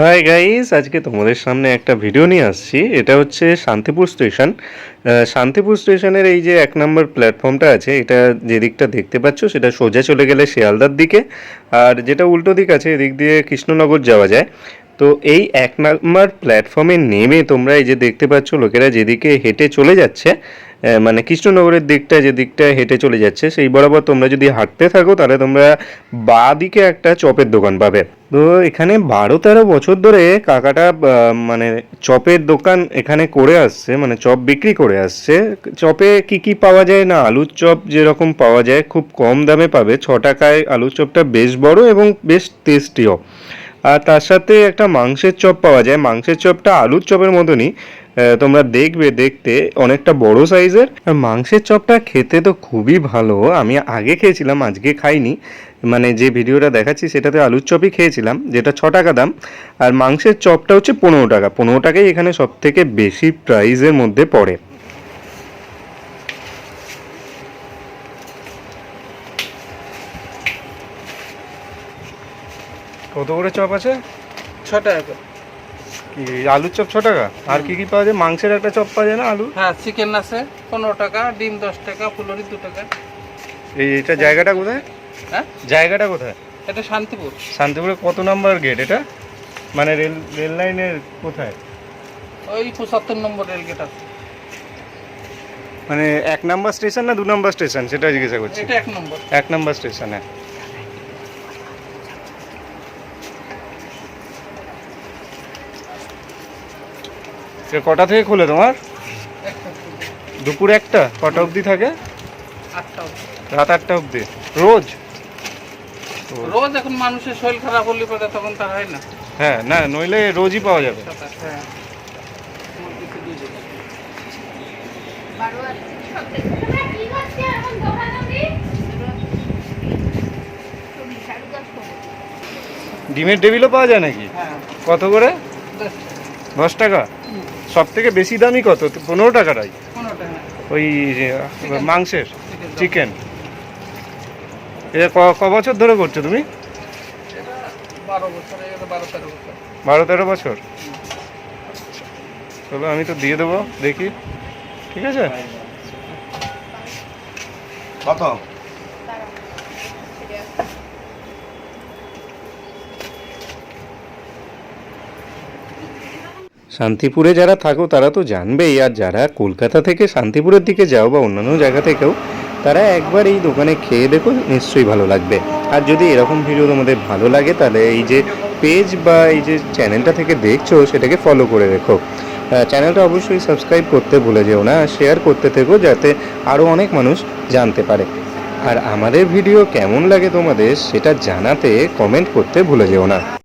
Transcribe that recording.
Hi guys, আজকে তোমাদের সামনে একটা ভিডিও নিয়ে আসছি। এটা হচ্ছে শান্তিপুর স্টেশন। শান্তিপুর স্টেশনের এই যে 1 নম্বর প্ল্যাটফর্মটা আছে, এটা যে দিকটা দেখতে পাচ্ছ সেটা সোজা চলে গেলে শিয়ালদার দিকে, আর যেটা উল্টো দিক আছে এদিক দিয়ে কৃষ্ণনগর যাওয়া যায়। তো এই 1 নম্বর প্ল্যাটফর্মে নেমে তোমরা এই যে দেখতে পাচ্ছ লোকেরা যেদিকে হেঁটে চলে যাচ্ছে, মানে কৃষ্ণনগরের দিকটা যে দিকটা হেঁটে চলে যাচ্ছে সেই বরাবর তোমরা যদি হাঁটতে থাকো তাহলে তোমরা বাঁ দিকে একটা চপের দোকান পাবে। তো এখানে 12-13 বছর ধরে কাকাটা মানে চপের দোকান এখানে করে আসছে, মানে চপ বিক্রি করে আসছে। চপে কি কি পাওয়া যায় না, আলুর চপ যেরকম পাওয়া যায় খুব কম দামে পাবে। 6 টাকায় আলুর চপটা বেশ বড় এবং বেশ টেস্টিও। আর তার সাথে একটা মাংসের চপ পাওয়া যায়, মাংসের চপটা আলুর চপের মতনই, তোমরা দেখবে দেখতে অনেকটা বড় সাইজের। আর মাংসের চপটা খেতে তো খুবই ভালো, আমি আগে খেয়েছিলাম, আজকে খাইনি। মানে যে ভিডিওটা দেখাচ্ছি সেটাতে আলুর চপই খেয়েছিলাম, যেটা 6 টাকা দাম। আর মাংসের চপটা হচ্ছে 15 টাকা। 15 টাকাই এখানে সব থেকে বেশি প্রাইসের মধ্যে পড়ে। কত করে চপ আছে? 6 টাকা করে। কি আলুর চপ 6 টাকা? আর কি কি পাওয়া যায়? মাংসের একটা চপ পাওয়া যায় না আলু? হ্যাঁ, চিকেন আছে 15 টাকা, ডিম 10 টাকা, ফুলরি 2 টাকা। এটা জায়গাটা কোথায়? হ্যাঁ, জায়গাটা কোথায়? এটা শান্তিপুর। শান্তিপুরে কত নাম্বার গেট এটা? মানে রেল লাইনের কোথায়? ওই 75 নম্বর রেল গেট আছে। মানে 1 নাম্বার স্টেশন না 2 নাম্বার স্টেশন সেটা জিজ্ঞাসা করছি। এটা 1 নম্বর। 1 নাম্বার স্টেশনে। কটা থেকে খোলে তোমার? দুপুর 1টা? কটা অবধি থাকে? 8টা অবধি। রাত 8টা অবধি রোজ? রোজ এখন মানুষের শরীর খারাপ হলে পরে তখন তা হয় না। হ্যাঁ, না নইলে রোজই পাওয়া যাবে। হ্যাঁ। ডিমের টেবিলও পাওয়া যায় নাকি? হ্যাঁ, কত করে? 10 10 টাকা? টাকা। সব থেকে বেশি দামি কত? 15 টাকাটাই 15 টাকা। ওই মাংসের চিকেন। এটা ক বছর ধরে করছো তুমি? 12 বছর হয়ে গেল, 12-13 বছর। 12-13 বছর? চলো আমি তো দিয়ে দেবো, দেখি। ঠিক আছে। কত? শান্তিপুরে যারা থাকো তারা তো জানবেই, আর যারা কলকাতা থেকে শান্তিপুরের দিকে যাও বা অন্যান্য জায়গা থেকেও, তারা একবার এই দোকানে খেয়ে দেখো, নিশ্চয়ই ভালো লাগবে। আর যদি এরকম ভিডিও তোমাদের ভালো লাগে তাহলে এই যে পেজ বা এই যে চ্যানেলটা থেকে দেখছো সেটাকে ফলো করে রেখো। চ্যানেলটা অবশ্যই সাবস্ক্রাইব করতে ভুলে যেও না, শেয়ার করতে থেকো যাতে আরও অনেক মানুষ জানতে পারে। আর আমাদের ভিডিও কেমন লাগে তোমাদের সেটা জানাতে কমেন্ট করতে ভুলে যেও না।